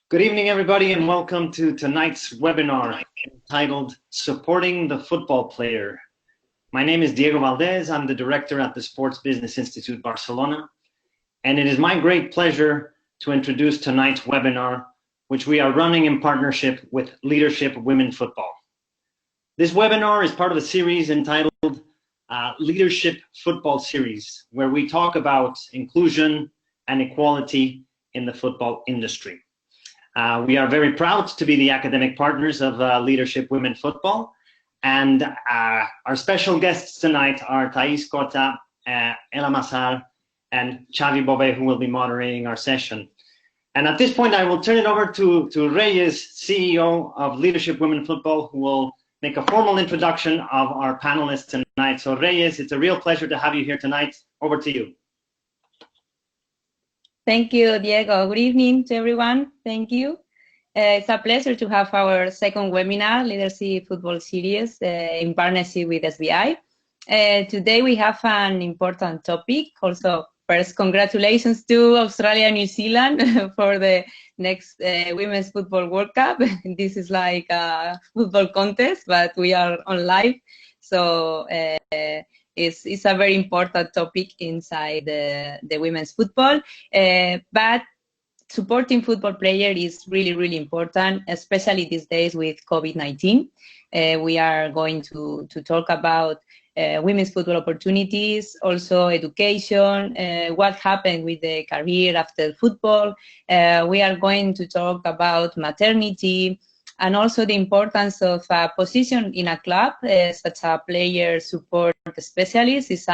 Good evening, everybody, and welcome to tonight's webinar entitled Supporting the Football Player. My name is Diego Valdez. I'm the director at the Sports Business Institute Barcelona, and it is my great pleasure to introduce tonight's webinar, which we are running in partnership with Leadership Women Football. This webinar is part of a series entitled Leadership Football Series, where we talk about inclusion and equality in the football industry. We are very proud to be the academic partners of Leadership Women Football, and our special guests tonight are Taís, Cotta, Masar, and Xavi Bové, who will be moderating our session. And at this point, I will turn it over to Reyes, CEO of Leadership Women Football, who will make a formal introduction of our panelists tonight. So Reyes, it's a real pleasure to have you here tonight. Over to you. Thank you, Diego. Good evening to everyone. Thank you. It's a pleasure to have our second webinar, Leadership Football Series, in partnership with SBI. Today we have an important topic. Also, first, congratulations to Australia and New Zealand for the next Women's Football World Cup. This is like a football contest, but we are on live. So it's a very important topic inside the women's football. But supporting football players is really, really important, especially these days with COVID-19. We are going to talk about women's football opportunities, also education, what happened with the career after football. We are going to talk about maternity, and also the importance of a position in a club, such a player support specialist is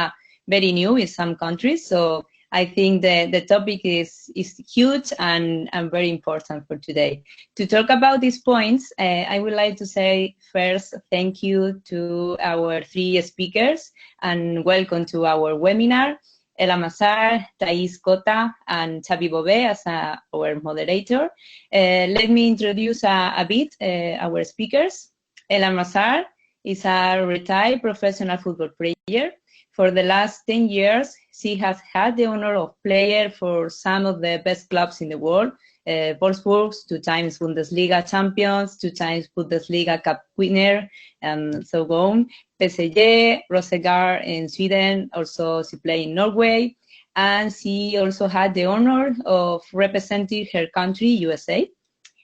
very new in some countries. So I think the topic is huge and very important for today. To talk about these points, I would like to say first, thank you to our three speakers and welcome to our webinar. Masar, Taís, Cotta, and Xavi Bové as our moderator. Let me introduce a bit our speakers. Masar is a retired professional football player. For the last 10 years, she has had the honor of playing for some of the best clubs in the world. Wolfsburg, 2 times Bundesliga champions, 2 times Bundesliga Cup winner, and so on. PSG, Rosengård in Sweden, also she played in Norway, and she also had the honor of representing her country, USA.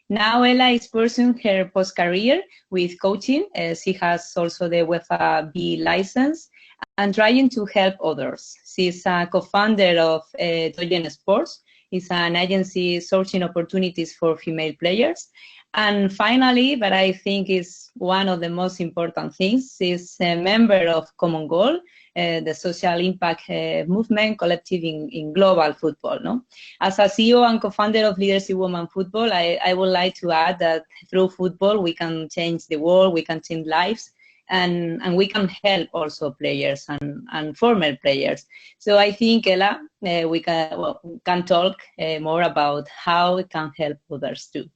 Now Ella is pursuing her post-career with coaching. She has also the UEFA B license and trying to help others. She's a co-founder of Doyenne Sports. It's an agency searching opportunities for female players. And finally, but I think is one of the most important things, is a member of Common Goal, the social impact movement collective in global football. No? As a CEO and co-founder of Leadership Women Football, I would like to add that through football, we can change the world, we can change lives, and we can help also players and former players. So I think, Ella, we can talk more about how it can help others too.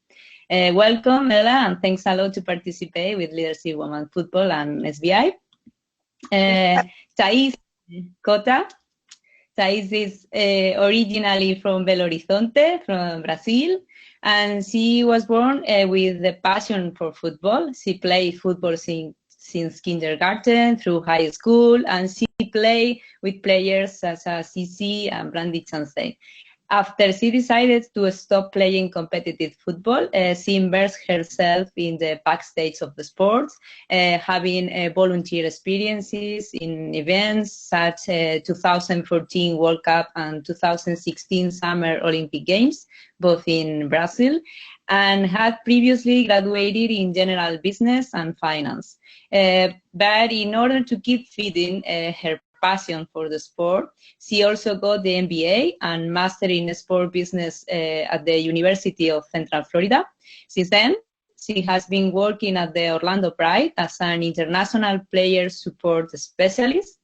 Welcome, Ella, and thanks a lot to participate with Leadership Women Football and SBI. Taís, Cotta. Taís is originally from Belo Horizonte, from Brazil, and she was born with the passion for football. She played football since kindergarten through high school, and she played with players such as Cici and Brandy Chansey. After she decided to stop playing competitive football, she immersed herself in the backstage of the sports, having volunteer experiences in events such as 2014 World Cup and 2016 Summer Olympic Games, both in Brazil, and had previously graduated in general business and finance. But in order to keep feeding her passion for the sport, she also got the MBA and Master in Sport Business at the University of Central Florida. Since then, she has been working at the Orlando Pride as an international player support specialist.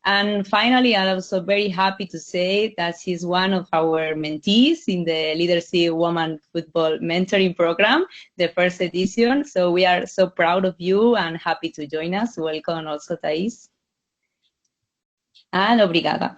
And finally, I'm also very happy to say that she's one of our mentees in the Leadership Women Football Mentoring Program, the first edition. So we are so proud of you and happy to join us. Welcome also, Taís. And obrigada.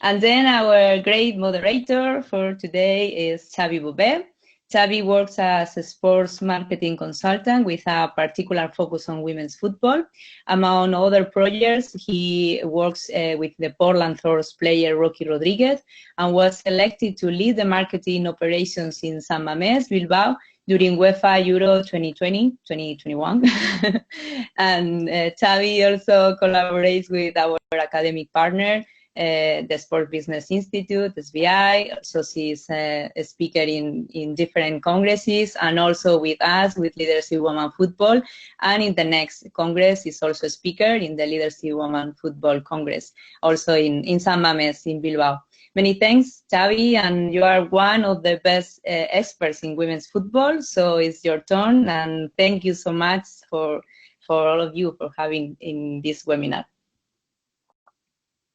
And then our great moderator for today is Xavi Bové. Xavi works as a sports marketing consultant with a particular focus on women's football. Among other projects, he works with the Portland Thorns player Rocky Rodriguez and was selected to lead the marketing operations in San Mamés, Bilbao, during UEFA Euro 2020-2021. And Xavi also collaborates with our academic partner, the Sport Business Institute, SBI. Also, she's a speaker in different congresses, and also with us, with Leadership Women Football. And in the next Congress, is also a speaker in the Leadership Women Football Congress, also in San Mamés, in Bilbao. Many thanks, Xavi, and you are one of the best experts in women's football, so it's your turn, and thank you so much for all of you for having in this webinar.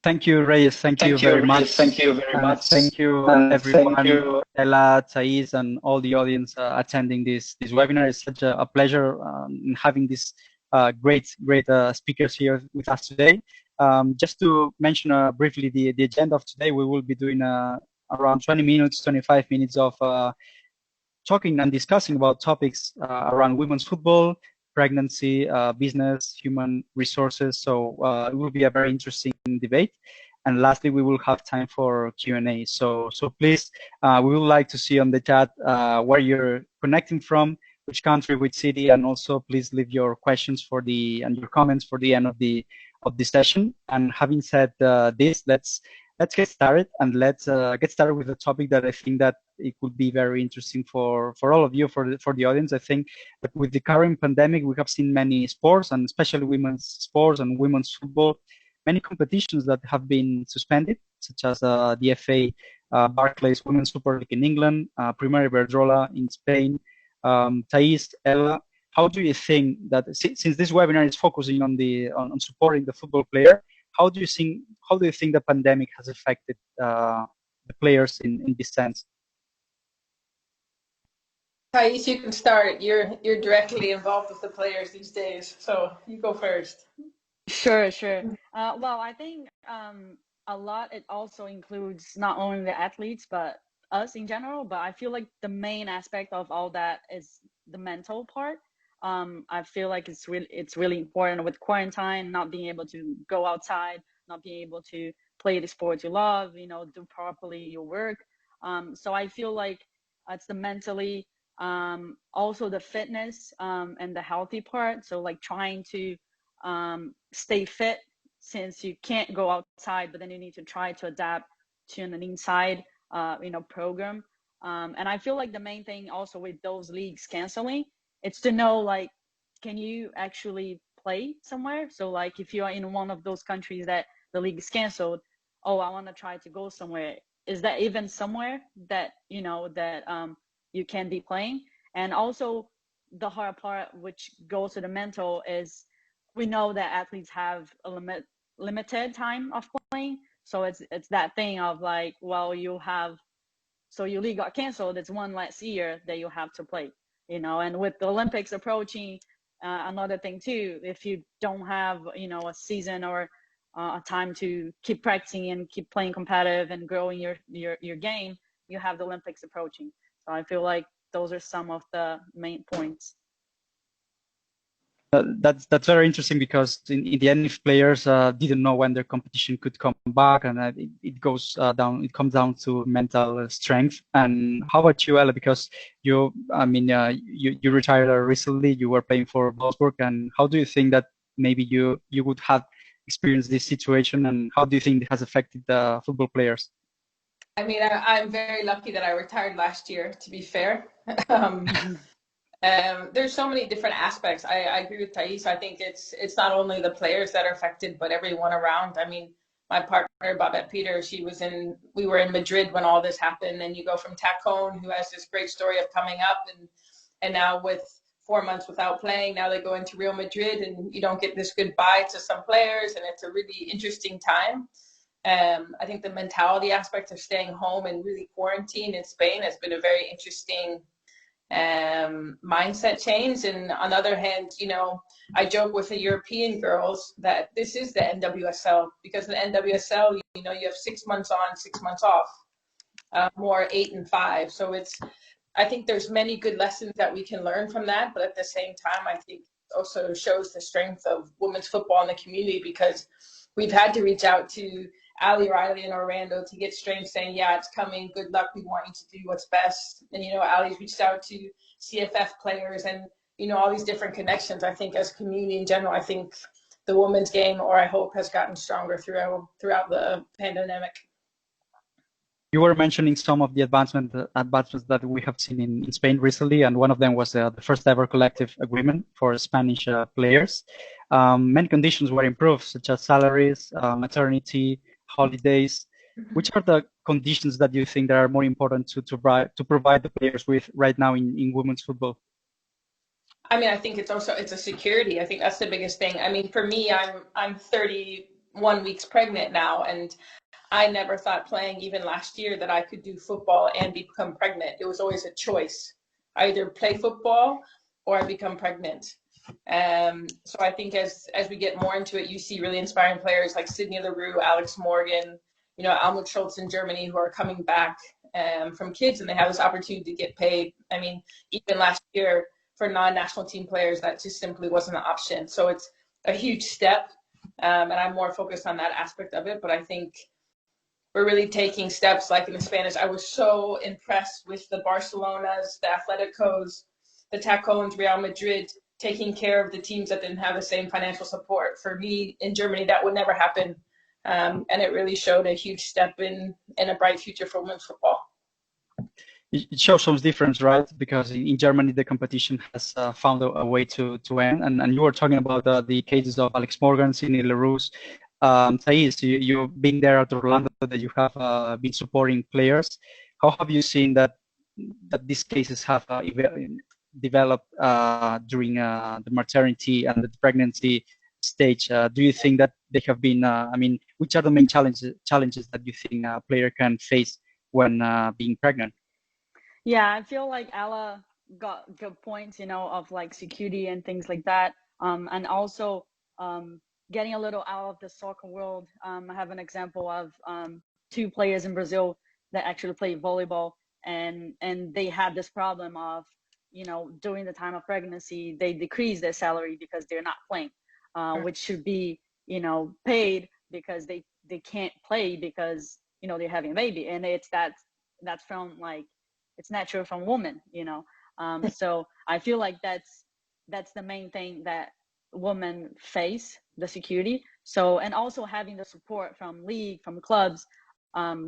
Thank you, Reyes. Thank you very much. Thank you very much. Thank you, everyone, Ella, Taís, and all the audience attending this webinar. It's such a pleasure having these great speakers here with us today. Just to mention briefly the agenda of today, we will be doing around 20 minutes, 25 minutes of talking and discussing about topics around women's football, pregnancy, business, human resources. So it will be a very interesting debate. And lastly, we will have time for Q&A. So please, we would like to see on the chat where you're connecting from, which country, which city, and also please leave your questions and your comments for the end of the session. And having said this, let's get started, and let's get started with a topic that I think that it could be very interesting for all of you, for the audience. I think that with the current pandemic, we have seen many sports, and especially women's sports and women's football, many competitions that have been suspended, such as the FA Barclays Women's Super League in England, Primera Iberdrola in Spain. Taís, Ella, how do you think that since this webinar is focusing on supporting the football player, how do you think the pandemic has affected the players in this sense? Taís, you can start. You're directly involved with the players these days, so you go first. Sure. Well, I think a lot, it also includes not only the athletes, but us in general. But I feel like the main aspect of all that is the mental part. I feel like it's really important with quarantine, not being able to go outside, not being able to play the sport you love, do properly your work. So I feel like it's the mentally, also the fitness, and the healthy part. So like trying to stay fit, since you can't go outside, but then you need to try to adapt to an inside program. And I feel like the main thing also with those leagues canceling, it's to know, like, can you actually play somewhere? So like if you are in one of those countries that the league is canceled, I want to try to go somewhere. Is that even somewhere that you can be playing? And also the hard part, which goes to the mental, is we know that athletes have a limited time of playing. So it's that thing of like, well, your league got canceled. It's one less year that you have to play, and with the Olympics approaching, another thing too, if you don't have, a season or a time to keep practicing and keep playing competitive and growing your game, you have the Olympics approaching. So I feel like those are some of the main points. That's very interesting, because in the end, if players didn't know when their competition could come back, and it comes down to mental strength. And how about you, Ella? Because you retired recently. You were playing for Wolfsburg, and how do you think that maybe you would have experienced this situation, and how do you think it has affected the football players? I mean, I'm very lucky that I retired last year, to be fair. There's so many different aspects. I agree with Taís. I think it's not only the players that are affected, but everyone around. I mean, my partner, Babette Peter, we were in Madrid when all this happened, and you go from Tacon, who has this great story of coming up, and now with 4 months without playing, now they go into Real Madrid, and you don't get this goodbye to some players, and it's a really interesting time. I think the mentality aspect of staying home and really quarantine in Spain has been a very interesting mindset change. And on the other hand, I joke with the European girls that this is the NWSL, because the NWSL, you have 6 months on, 6 months off, more 8 and 5. So I think there's many good lessons that we can learn from that, but at the same time, I think it also shows the strength of women's football in the community, because we've had to reach out to Ali Riley and Orlando to get strength, saying, yeah, it's coming, good luck, we want you to do what's best. And, you know, Ali's reached out to CFF players and, you know, all these different connections. I think as community in general, I think the women's game, or I hope, has gotten stronger throughout the pandemic. You were mentioning some of the advancements that we have seen in Spain recently, and one of them was the first ever collective agreement for Spanish players. Many conditions were improved, such as salaries, maternity, holidays. Which are the conditions that you think that are more important to provide the players with right now in women's football? I mean, I think it's a security. I think that's the biggest thing. I mean, for me, I'm 31 weeks pregnant now, and I never thought playing even last year that I could do football and become pregnant. It was always a choice. I either play football or I become pregnant. So I think as we get more into it, you see really inspiring players like Sydney Leroux, Alex Morgan, you know, Almut Schultz in Germany, who are coming back from kids, and they have this opportunity to get paid. I mean, even last year for non-national team players, that just simply wasn't an option. So it's a huge step, and I'm more focused on that aspect of it. But I think we're really taking steps like in the Spanish. I was so impressed with the Barcelonas, the Atleticos, the Tacones, Real Madrid, taking care of the teams that didn't have the same financial support. For me, in Germany, that would never happen. And it really showed a huge step in a bright future for women's football. It shows some difference, right? Because in Germany, the competition has found a way to end. And you were talking about the cases of Alex Morgan, Sidney Leroux. Taís, you've been there at Orlando, that you have been supporting players. How have you seen that these cases have developed during the maternity and the pregnancy stage? Do you think that they have been, I mean, which are the main challenges that you think a player can face when being pregnant? Yeah, I feel like Ella got good points, you know, of like security and things like that. And also getting a little out of the soccer world. I have an example of 2 players in Brazil that actually play volleyball, and they had this problem of, you know, during the time of pregnancy, they decrease their salary because they're not playing, which should be, you know, paid because they can't play because, you know, they're having a baby. And that's from like, it's natural from women, you know. So I feel like that's the main thing that women face, the security. So, and also having the support from league, from clubs.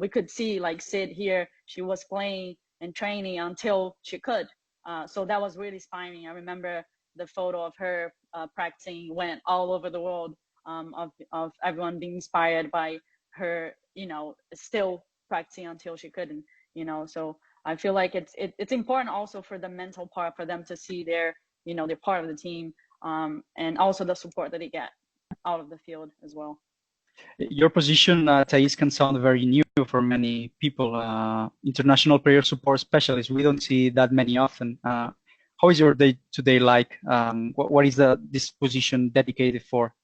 We could see like Sid here, she was playing and training until she could. So that was really inspiring. I remember the photo of her practicing went all over the world, of everyone being inspired by her, you know, still practicing until she couldn't, you know. So I feel like it's important also for the mental part, for them to see they're, you know, they're part of the team, and also the support that they get out of the field as well. Your position, Taís, can sound very new for many people. International player support specialist, we don't see that many often. How is your day-to-day like? What is this position dedicated for?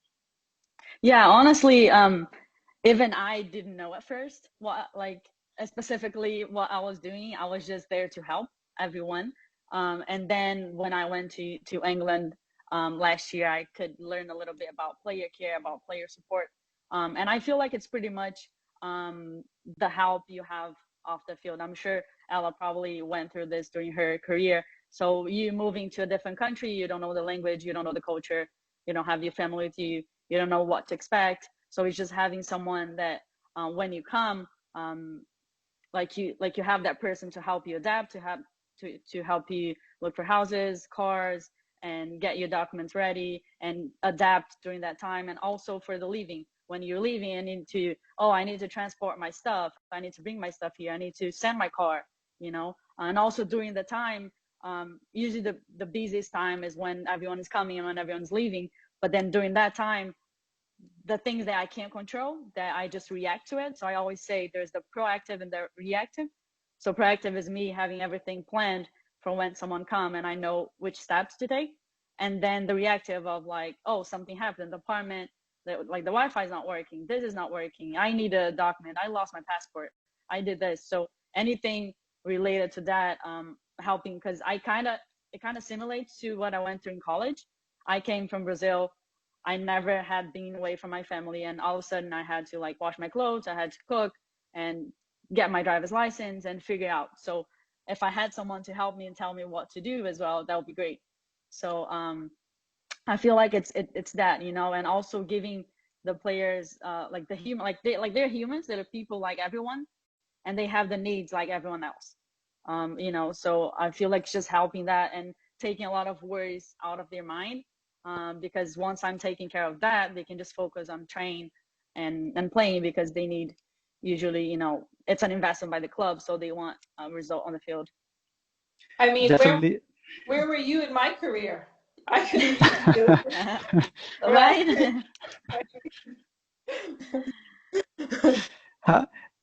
Yeah, honestly, even I didn't know at first what, like, specifically what I was doing. I was just there to help everyone. And then when I went to England last year, I could learn a little bit about player care, about player support. And I feel like it's pretty much the help you have off the field. I'm sure Ella probably went through this during her career. So you moving to a different country, you don't know the language, you don't know the culture, you don't have your family with you, you don't know what to expect. So it's just having someone that when you come, like you have that person to help you adapt, to help you look for houses, cars, and get your documents ready and adapt during that time. And also for the leaving, when you're leaving, I need to transport my stuff, I need to bring my stuff here, I need to send my car, you know. And also during the time, usually the busiest time is when everyone is coming and when everyone's leaving. But then during that time, the things that I can't control, that I just react to it. So I always say there's the proactive and the reactive. So proactive is me having everything planned for when someone come and I know which steps to take. And then the reactive of like, oh, something happened in the apartment, like the Wi-Fi is not working, this is not working, I need a document, I lost my passport, I did this. So anything related to that, helping, because it kind of simulates to what I went through in college. I came from Brazil. I never had been away from my family, and all of a sudden I had to like wash my clothes, I had to cook and get my driver's license and figure out. So if I had someone to help me and tell me what to do as well, that would be great. So I feel like it's that, you know, and also giving the players like the human, they're humans, they're people like everyone, and they have the needs like everyone else. You know, so I feel like it's just helping that and taking a lot of worries out of their mind, because once I'm taking care of that, they can just focus on training and playing, because they need, usually, you know, it's an investment by the club, so they want a result on the field. I mean, Definitely. where were you in my career? I couldn't beat you. Right?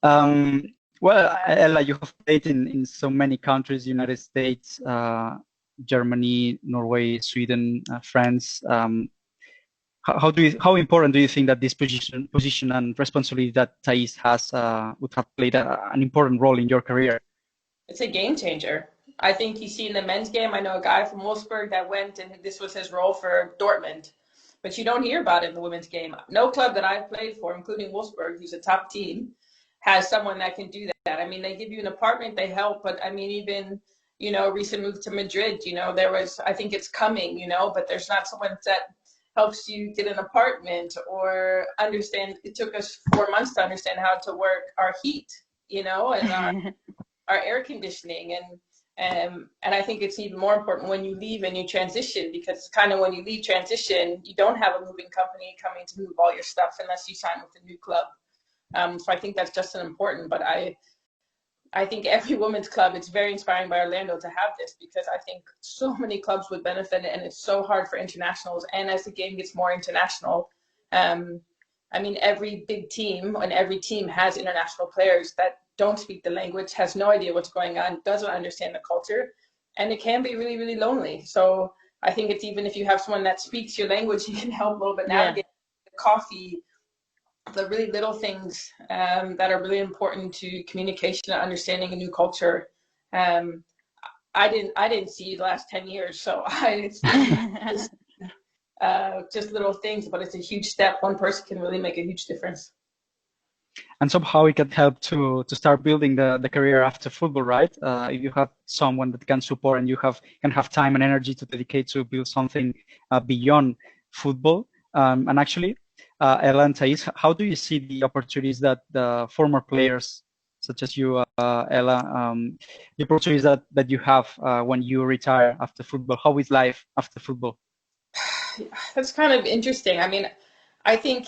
Um, well, Ella, you have played in so many countries: United States, Germany, Norway, Sweden, France. How important do you think that this position and responsibility that Taís has would have played an important role in your career? It's a game changer. I think you see in the men's game, I know a guy from Wolfsburg that went, and this was his role for Dortmund, but you don't hear about it in the women's game. No club that I've played for, including Wolfsburg, who's a top team, has someone that can do that. I mean, they give you an apartment, they help, but I mean, even, you know, recent move to Madrid, you know, there was, I think it's coming, you know, but there's not someone that helps you get an apartment or understand. It took us 4 months to understand how to work our heat, you know, and our air conditioning, and I think it's even more important when you leave and you transition, because kind of when you leave transition, you don't have a moving company coming to move all your stuff unless you sign with a new club. So I think that's just as important. But I think every women's club, it's very inspiring by Orlando to have this, because I think so many clubs would benefit, and it's so hard for internationals. And as the game gets more international, I mean, every big team and every team has international players that don't speak the language, has no idea what's going on, doesn't understand the culture, and it can be really, really lonely. So I think it's, even if you have someone that speaks your language, you can help a little bit navigate the coffee, the really little things that are really important to communication and understanding a new culture. I didn't see the last 10 years, so it's just little things, but it's a huge step. One person can really make a huge difference. And somehow it can help to start building the career after football, right? If you have someone that can support, and you can have time and energy to dedicate to build something beyond football. And actually, Ella and Taís, how do you see the opportunities that the former players, such as you, Ella, the opportunities that you have when you retire after football? How is life after football? That's kind of interesting. I mean, I think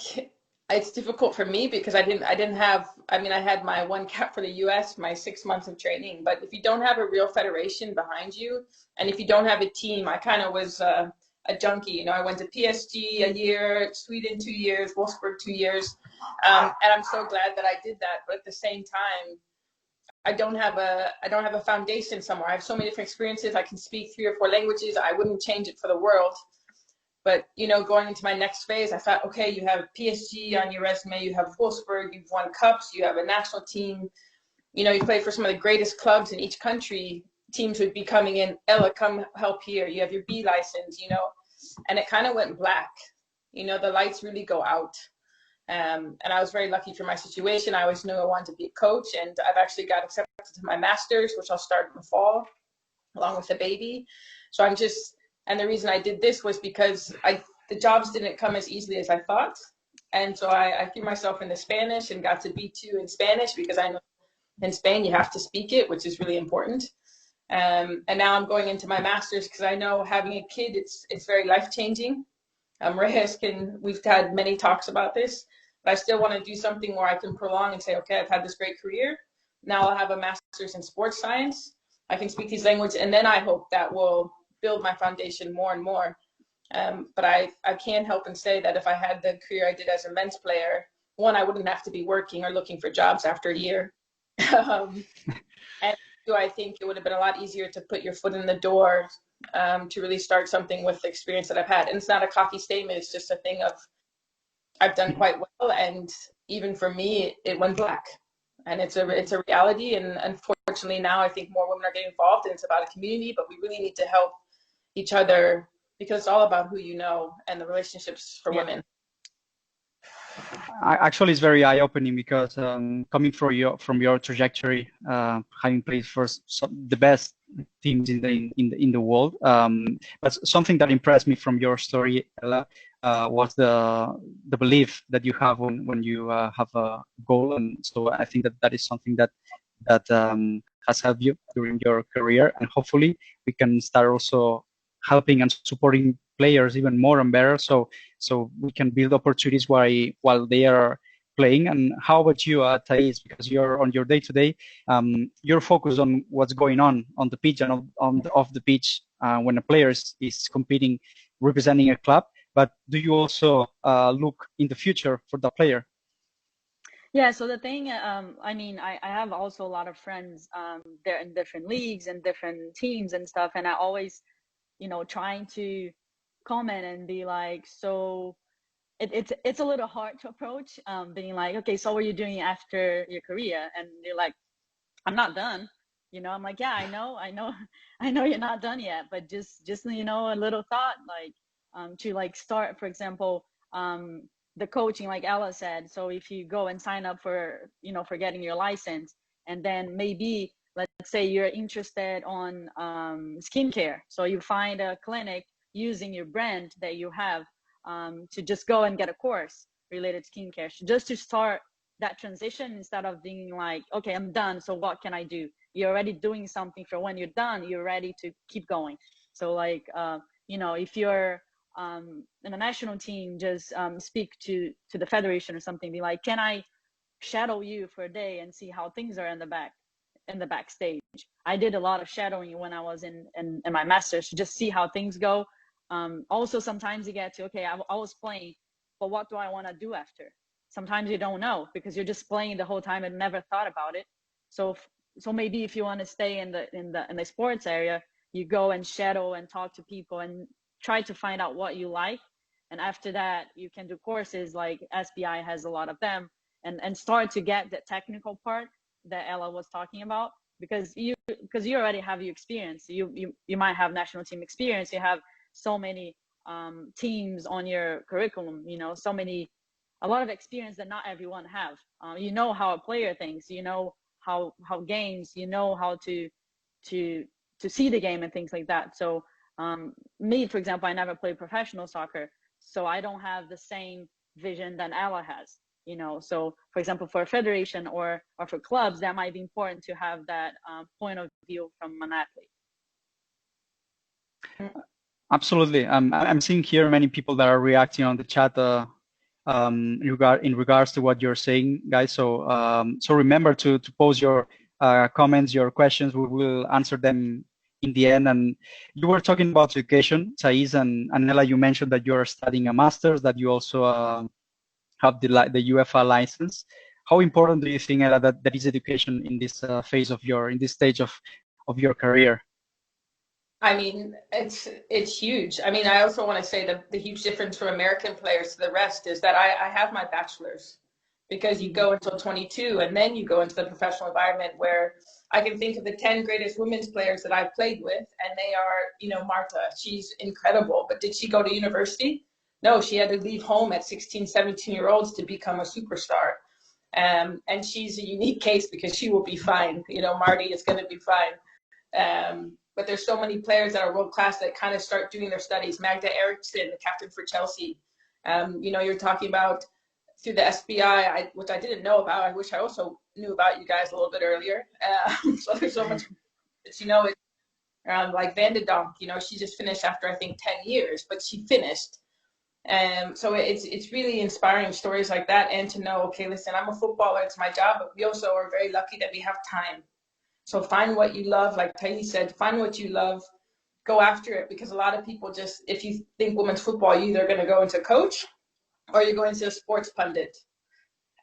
it's difficult for me because I didn't have, I mean, I had my one cap for the US, my 6 months of training, but if you don't have a real federation behind you, and if you don't have a team, I kind of was a junkie. You know, I went to PSG a year, Sweden 2 years, Wolfsburg 2 years, and I'm so glad that I did that. But at the same time, I don't have a foundation somewhere. I have so many different experiences. I can speak 3 or 4 languages. I wouldn't change it for the world. But, you know, going into my next phase, I thought, okay, you have PSG on your resume, you have Wolfsburg, you've won cups, you have a national team, you know, you play for some of the greatest clubs in each country. Teams would be coming in, Ella, come help here. You have your B license, you know, and it kind of went black. You know, the lights really go out. And I was very lucky for my situation. I always knew I wanted to be a coach, and I've actually got accepted to my master's, which I'll start in the fall, along with the baby. So I'm just, and the reason I did this was because the jobs didn't come as easily as I thought. And so I threw myself into Spanish and got to B2 in Spanish, because I know in Spain you have to speak it, which is really important. And now I'm going into my master's because I know having a kid, it's very life-changing. We've had many talks about this, but I still want to do something where I can prolong and say, okay, I've had this great career. Now I'll have a master's in sports science. I can speak these languages, and then I hope that will build my foundation more and more. But I can't help and say that if I had the career I did as a men's player, one, I wouldn't have to be working or looking for jobs after a year. And two, I think it would have been a lot easier to put your foot in the door to really start something with the experience that I've had. And it's not a cocky statement. It's just a thing of, I've done quite well. And even for me, it went black. And it's a reality. And unfortunately, unfortunately now I think more women are getting involved, and it's about a community, but we really need to help each other because it's all about who you know and the relationships for women. Actually, it's very eye-opening because coming from your trajectory, having played for the best teams in the world, but something that impressed me from your story, Ella, was the belief that you have when you have a goal, and so I think that is something that has helped you during your career, and hopefully we can start also helping and supporting players even more and better, so we can build opportunities while they are playing. And how about you, Taís? Because you're on your day-to-day, you're focused on what's going on the pitch and off the pitch when a player is competing, representing a club. But do you also look in the future for the player? Yeah, so the thing, I mean, I have also a lot of friends, they're in different leagues and different teams and stuff, and I always, trying to comment and be like, so it's a little hard to approach, being like, okay, so what are you doing after your career? And they're like, I'm not done. I'm like, yeah, I know, I know you're not done yet, but just a little thought, like, to like start, for example, the coaching, like Ella said. So if you go and sign up for, for getting your license, and then maybe let's say you're interested on skincare, so you find a clinic using your brand that you have, to just go and get a course related to skincare, just to start that transition, instead of being like, okay, I'm done, so what can I do? You're already doing something for when you're done, you're ready to keep going. So like, if you're in a national team, just speak to the federation or something, be like, can I shadow you for a day and see how things are in the backstage? I did a lot of shadowing when I was in my master's, to just see how things go. Also, sometimes you get to, okay, I was playing, but what do I want to do after? Sometimes you don't know, because you're just playing the whole time and never thought about it. So maybe if you want to stay in the sports area, you go and shadow and talk to people and try to find out what you like. And after that, you can do courses like SBI has a lot of them, and start to get the technical part that Ella was talking about, because you already have your experience. You might have national team experience. You have so many teams on your curriculum, a lot of experience that not everyone have. You know how a player thinks, how games, how to see the game and things like that. So me, for example, I never played professional soccer, so I don't have the same vision that Ella has. So for example, for a federation or for clubs, that might be important to have that point of view from an athlete. Absolutely. I'm seeing here many people that are reacting on the chat in regards to what you're saying, guys. So remember to post your comments, your questions. We will answer them in the end. And you were talking about education, Taís, and Ella. You mentioned that you are studying a master's, that you also have the UEFA license. How important do you think, Ella, that is education in this phase of in this stage of your career? I mean, it's huge. I mean, I also want to say that the huge difference from American players to the rest is that I have my bachelor's, because you go until 22 and then you go into the professional environment, where I can think of the 10 greatest women's players that I've played with, and they are, Marta, she's incredible. But did she go to university? No, she had to leave home at 16, 17-year-olds to become a superstar. And she's a unique case, because she will be fine. Marty is going to be fine. But there's so many players that are world class that kind of start doing their studies. Magda Eriksson, the captain for Chelsea. You're talking about through the SBI, which I didn't know about. I wish I also knew about you guys a little bit earlier. So there's so much, it's like Van de Donk. She just finished after I think 10 years, but she finished. So it's really inspiring stories like that, and to know, okay, listen, I'm a footballer, it's my job, but we also are very lucky that we have time. So find what you love, like Taís said, find what you love, go after it, because a lot of people just, if you think women's football, you're either going to go into coach or you're going to a sports pundit.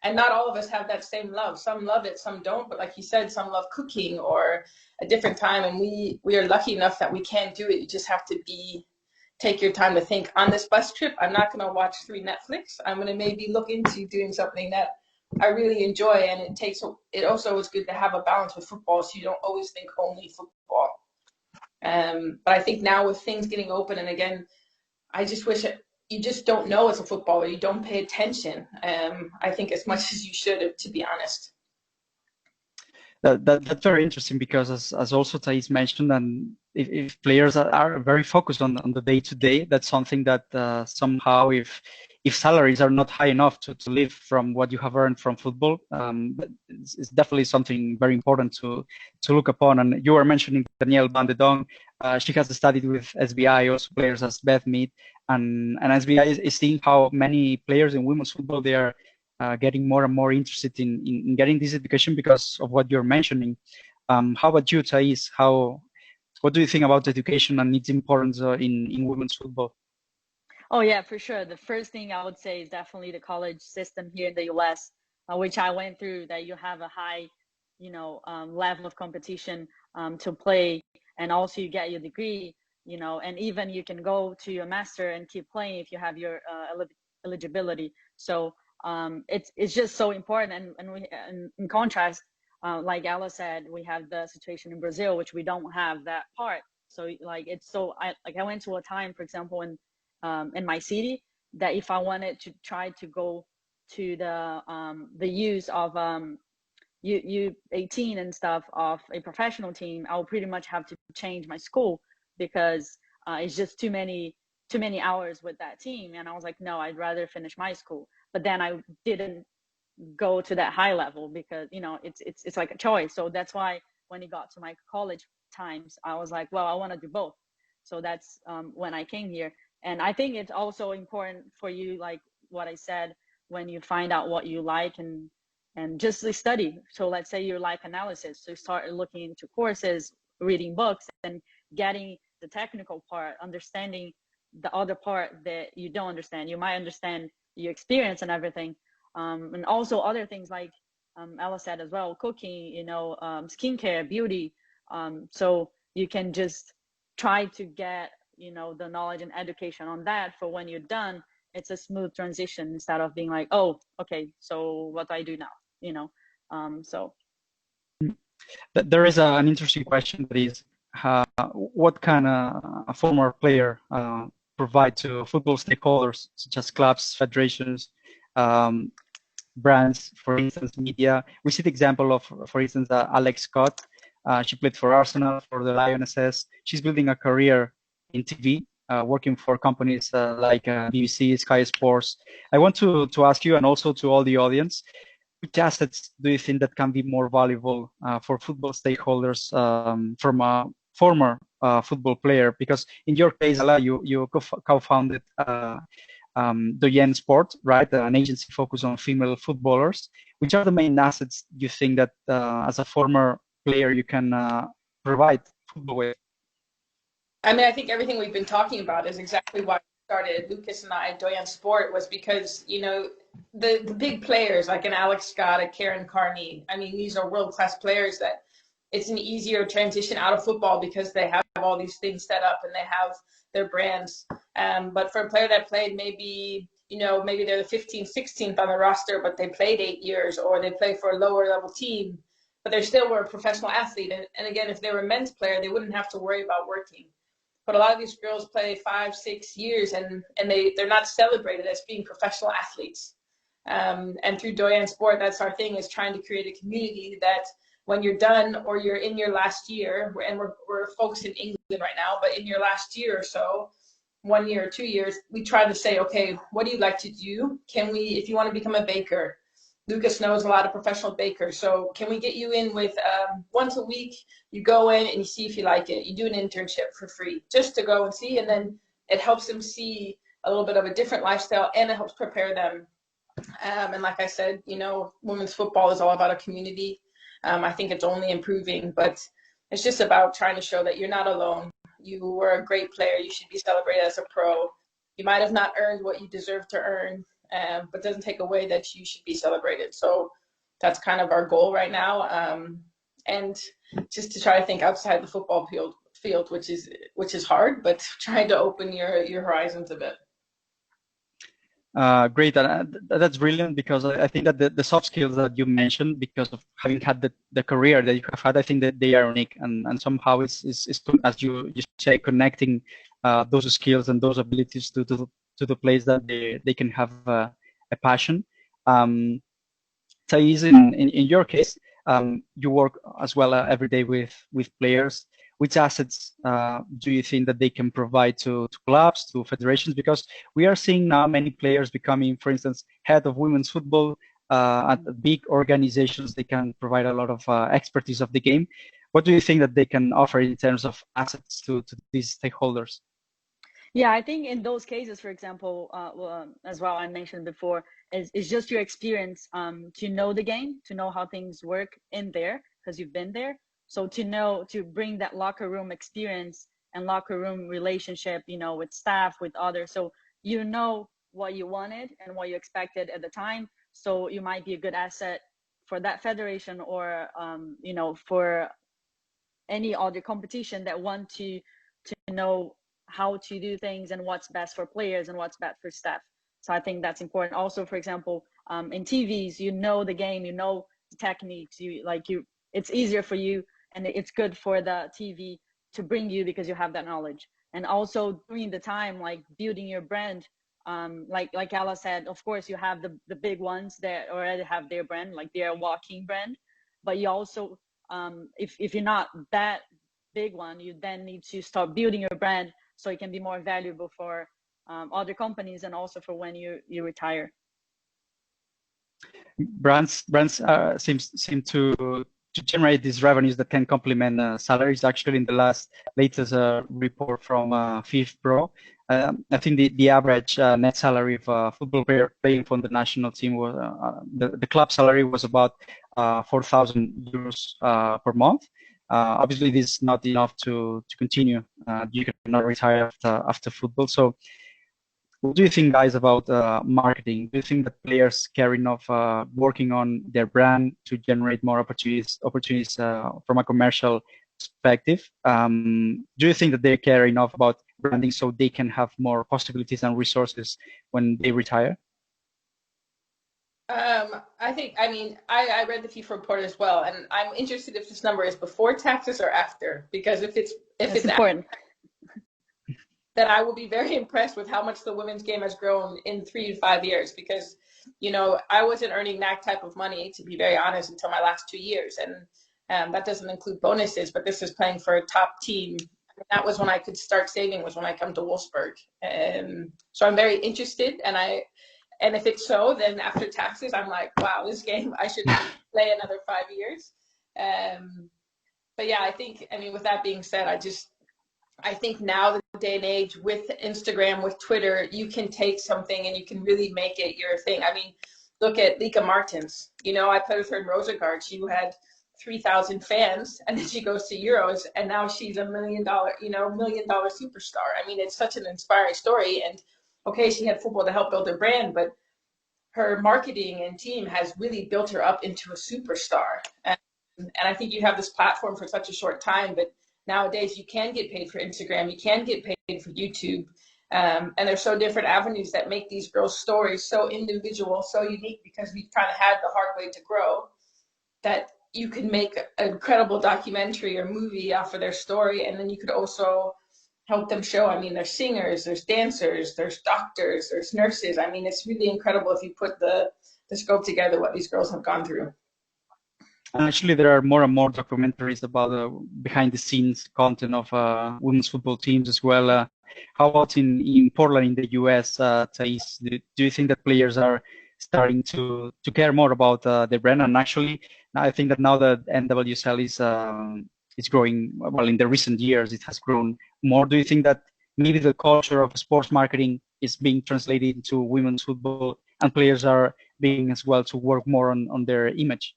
And not all of us have that same love. Some love it, some don't, but like you said, some love cooking or a different time, and we are lucky enough that we can do it. You just have to take your time to think. On this bus trip, I'm not going to watch 3 Netflix. I'm going to maybe look into doing something that I really enjoy, and it also is good to have a balance with football, so you don't always think only football. But I think now with things getting open, and again, I just wish you just don't know as a footballer, you don't pay attention. I think as much as you should, to be honest. That's very interesting because as also Taís mentioned, and if players are very focused on the day-to-day, that's something that somehow if salaries are not high enough to live from what you have earned from football, it's definitely something very important to look upon. And you were mentioning Danielle Van de Dong. She has studied with SBI, also players as Beth Mead, and SBI is seeing how many players in women's football they are getting more and more interested in getting this education because of what you're mentioning. How about you, Taís? What do you think about education and its importance in women's football? Oh yeah, for sure. The first thing I would say is definitely the college system here in the US, which I went through. That you have a high, level of competition to play, and also you get your degree, and even you can go to your master and keep playing if you have your eligibility. So it's just so important. And in contrast, like Ella said, we have the situation in Brazil, which we don't have that part. So like it's so I went to a time, for example, in my city, that if I wanted to try to go to the use of U18 and stuff of a professional team, I would pretty much have to change my school because it's just too many hours with that team. And I was like, no, I'd rather finish my school. But then I didn't go to that high level because it's like a choice. So that's why when it got to my college times, I was like, well, I want to do both. So that's when I came here. And I think it's also important for you, like what I said, when you find out what you like and just study. So let's say you like analysis, so start looking into courses, reading books, and getting the technical part, understanding the other part that you don't understand. You might understand your experience and everything, and also other things like Ella said as well, cooking, skincare, beauty. So you can just try to get the knowledge and education on that for when you're done. It's a smooth transition instead of being like, oh, okay, so what do I do now? So There is an interesting question that is, what can a former player provide to football stakeholders, such as clubs, federations, brands, for instance, media? We see the example of, for instance, Alex Scott. She played for Arsenal, for the Lionesses. She's building a career in TV, working for companies like BBC, Sky Sports. I want to ask you, and also to all the audience, which assets do you think that can be more valuable for football stakeholders from a former football player? Because in your case, Ala, you co-founded Doyenne Sport, right? An agency focused on female footballers. Which are the main assets you think that as a former player you can provide football with? I mean, I think everything we've been talking about is exactly why we started, Lucas and I, Doyenne Sport, was because, the big players like an Alex Scott, a Karen Carney, I mean, these are world-class players that it's an easier transition out of football because they have all these things set up and they have their brands. But for a player that played maybe they're the 15th, 16th on the roster, but they played 8 years, or they play for a lower level team, but they still were a professional athlete. And again, if they were a men's player, they wouldn't have to worry about working. But a lot of these girls play 5, 6 years and they're not celebrated as being professional athletes. And through Doyenne Sport, that's our thing, is trying to create a community that when you're done or you're in your last year, and we're focused in England right now, but in your last year or so, 1 year or 2 years, we try to say, okay, what do you like to do? If you want to become a baker, Lucas knows a lot of professional bakers. So can we get you in with once a week, you go in and you see if you like it. You do an internship for free just to go and see. And then it helps them see a little bit of a different lifestyle, and it helps prepare them. And like I said, women's football is all about a community. I think it's only improving, but it's just about trying to show that you're not alone. You were a great player. You should be celebrated as a pro. You might have not earned what you deserve to earn, but doesn't take away that you should be celebrated. So that's kind of our goal right now. And just to try to think outside the football field, which is hard, but trying to open your horizons a bit. Great, that's brilliant, because I think that the soft skills that you mentioned, because of having had the career that you have had, I think that they are unique, and somehow it's as you say, connecting those skills and those abilities to the place that they can have a passion. Um, Thais, in your case, you work as well every day with players. Which assets do you think that they can provide to clubs, to federations? Because we are seeing now many players becoming, for instance, head of women's football at big organizations. They can provide a lot of expertise of the game. What do you think that they can offer in terms of assets to these stakeholders? Yeah, I think in those cases, for example, as well, I mentioned before, is just your experience to know the game, to know how things work in there, because you've been there. So to know, to bring that locker room experience and locker room relationship, you know, with staff, with others. So you know what you wanted and what you expected at the time. So you might be a good asset for that federation, or, you know, for any other competition that want to know how to do things and what's best for players and what's best for staff. So I think that's important. Also, for example, in TVs, you know the game, you know the techniques, it's easier for you, and it's good for the TV to bring you because you have that knowledge. And also during the time, like building your brand, like Ella said, of course you have the big ones that already have their brand, like their walking brand, but you also, if you're not that big one, you then need to start building your brand so it can be more valuable for other companies, and also for when you retire. Brands seem to generate these revenues that can complement salaries. Actually, in the latest report from FIF Pro, I think the average net salary of a football player playing for the national team was the club salary was about 4,000 euros per month. Obviously, this is not enough to continue. You cannot retire after football. So, what do you think, guys, about marketing? Do you think that players care enough working on their brand to generate more opportunities from a commercial perspective? Do you think that they care enough about branding so they can have more possibilities and resources when they retire? I read the FIFA report as well, and I'm interested if this number is before taxes or after, because if it's important. Then I will be very impressed with how much the women's game has grown in 3 to 5 years, because, you know, I wasn't earning that type of money, to be very honest, until my last 2 years. And that doesn't include bonuses, but this is playing for a top team. That was when I could start saving, was when I come to Wolfsburg. So I'm very interested, and if it's so, then after taxes, I'm like, wow, this game, I should play another 5 years. But yeah, with that being said, I think now, the day and age, with Instagram, with Twitter, you can take something and you can really make it your thing. I mean, look at Lika Martens. You know, I played with her in Rosengard. She had 3,000 fans, and then she goes to Euros, and now she's a $1 million superstar. I mean, it's such an inspiring story. And okay, she had football to help build her brand, but her marketing and team has really built her up into a superstar. And I think you have this platform for such a short time, but nowadays you can get paid for Instagram, you can get paid for YouTube, and there's so different avenues that make these girls' stories so individual, so unique, because we've kind of had the hard way to grow, that you can make an incredible documentary or movie off of their story, and then you could also help them show. I mean, there's singers, there's dancers, there's doctors, there's nurses. I mean, it's really incredible if you put the scope together, what these girls have gone through. And actually, there are more and more documentaries about behind-the-scenes content of women's football teams as well. How about in Portland, in the US, Taís? Do you think that players are starting to care more about their brand? And actually, I think that now that NWSL is growing, well, in the recent years, it has grown more. Do you think that maybe the culture of sports marketing is being translated into women's football, and players are being as well to work more on their image?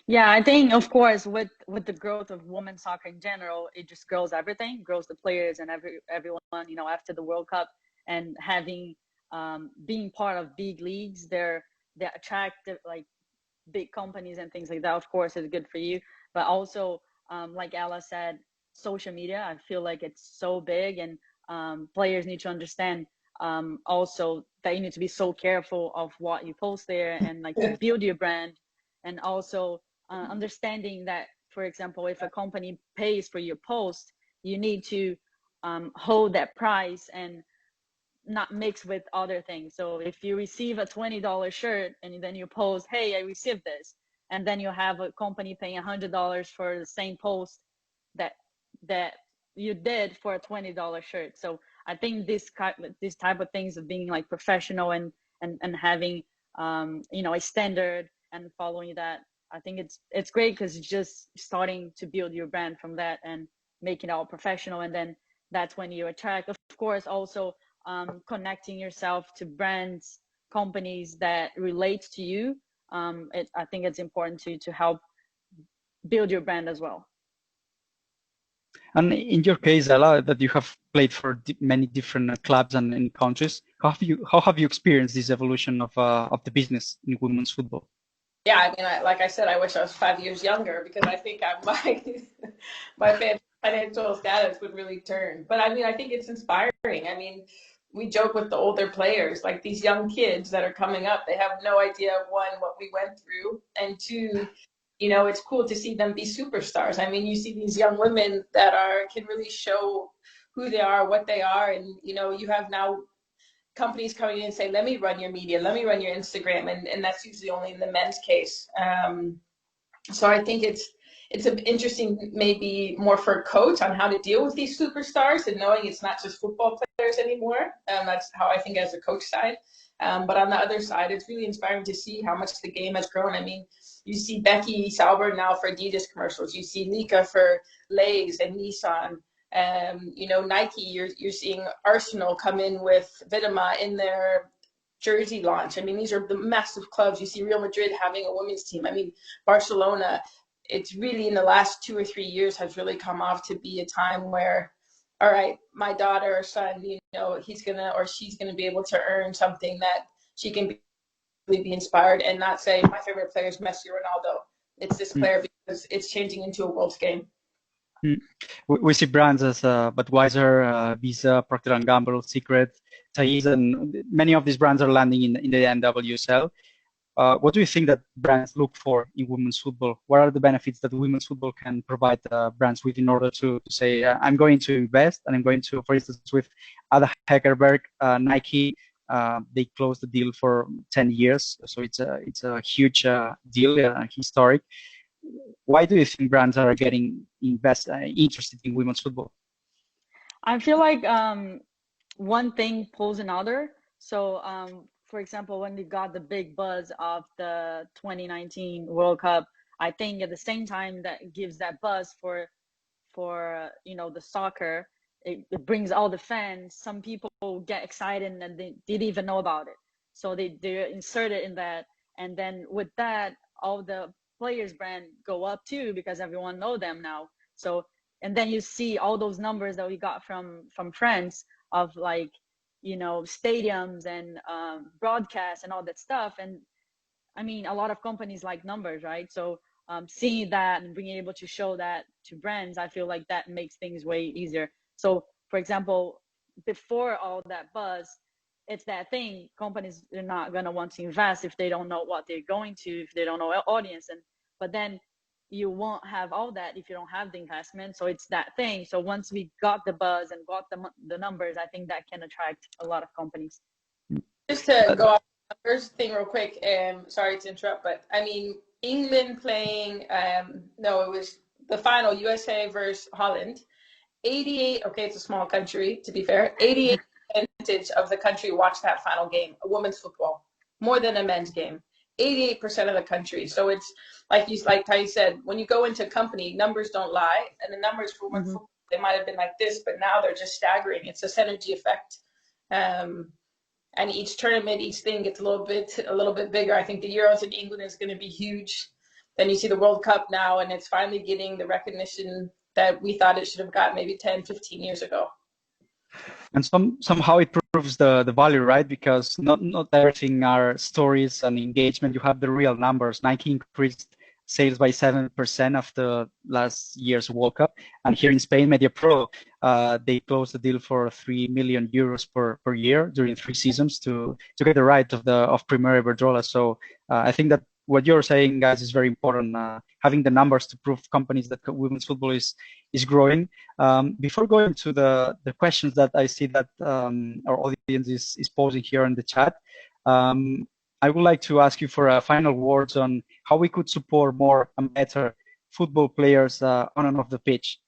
Yeah, I think, of course, with the growth of women's soccer in general, it just grows everything, grows the players and everyone, you know, after the World Cup, and having being part of big leagues, they're attractive, like big companies and things like that. Of course, is good for you, but also, like Ella said, social media, I feel like it's so big, and players need to understand also that you need to be so careful of what you post there and like to build your brand, and also understanding that, for example, if a company pays for your post, you need to hold that price and not mix with other things. So if you receive a $20 shirt and then you post, hey, I received this, and then you have a company paying $100 for the same post that you did for a $20 shirt. So I think this type of things of being like professional and having a standard and following that, I think it's great, because it's just starting to build your brand from that and make it all professional. And then that's when you attract, of course, also connecting yourself to brands, companies that relate to you. I think it's important to help build your brand as well. And in your case, Ella, that you have played for many different clubs and countries, how have you experienced this evolution of the business in women's football? Yeah, I mean, like I said, I wish I was 5 years younger, because I think my financial status would really turn. But I mean, I think it's inspiring. I mean, we joke with the older players, like these young kids that are coming up, they have no idea, one, what we went through, and two, it's cool to see them be superstars. I mean, you see these young women that can really show who they are, what they are, and you have now companies coming in and say, let me run your media, let me run your Instagram, and that's usually only in the men's case. So I think it's interesting, maybe more for a coach, on how to deal with these superstars and knowing it's not just football players anymore. That's how I think as a coach side. But on the other side, it's really inspiring to see how much the game has grown. I mean, you see Becky Sauber now for Adidas commercials. You see Nika for Lay's and Nissan. Nike, you're seeing Arsenal come in with Vitama in their jersey launch. I mean, these are the massive clubs. You see Real Madrid having a women's team. I mean, Barcelona, it's really in the last 2 or 3 years has really come off to be a time where, all right, my daughter or son, he's gonna or she's gonna be able to earn something that she can really be inspired, and not say my favorite player is Messi or Ronaldo. It's this player, because it's changing into a world's game. We see brands as Budweiser, Visa, Procter & Gamble, Secret, Taís, and many of these brands are landing in the NWSL. What do you think that brands look for in women's football? What are the benefits that women's football can provide brands with in order to say, I'm going to invest, and I'm going to, for instance, with Ada Hegerberg, Nike, they closed the deal for 10 years. So it's a huge deal, historic. Why do you think brands are getting interested in women's football? I feel like one thing pulls another. So, for example, when we got the big buzz of the 2019 World Cup, I think at the same time that gives that buzz for the soccer, it brings all the fans. Some people get excited and they didn't even know about it, so they're inserted in that, and then with that, all the players brand go up too, because everyone know them now. So, and then you see all those numbers that we got from France of like stadiums and broadcasts and all that stuff. And I mean, a lot of companies like numbers, right? So seeing that and being able to show that to brands, I feel like that makes things way easier. So for example, before all that buzz, it's that thing, companies are not going to want to invest if they don't know what they're going to, if they don't know audience. But then you won't have all that if you don't have the investment. So it's that thing. So once we got the buzz and got the numbers, I think that can attract a lot of companies. Just to go off the numbers thing real quick, sorry to interrupt, but I mean, England playing, no, it was the final, USA versus Holland. 88, okay, it's a small country, to be fair, 88% of the country watched that final game, a women's football, more than a men's game. 88% of the country. So it's like Taís said, when you go into a company, numbers don't lie, and the numbers for women's football, they might have been like this, but now they're just staggering. It's a synergy effect, and each tournament, each thing gets a little bit bigger. I think the Euros in England is going to be huge. Then you see the World Cup now, and it's finally getting the recognition that we thought it should have got maybe 10, 15 years ago. And somehow it proves the value, right? Because not everything are stories and engagement. You have the real numbers. Nike increased sales by 7% after last year's World Cup. And here in Spain, MediaPro, they closed the deal for 3 million euros per year during 3 seasons to get the right of Primera Iberdrola. So I think that what you're saying, guys, is very important. Having the numbers to prove companies that women's football is growing. Before going to the questions that I see that our audience is posing here in the chat, I would like to ask you for final words on how we could support more and better football players on and off the pitch.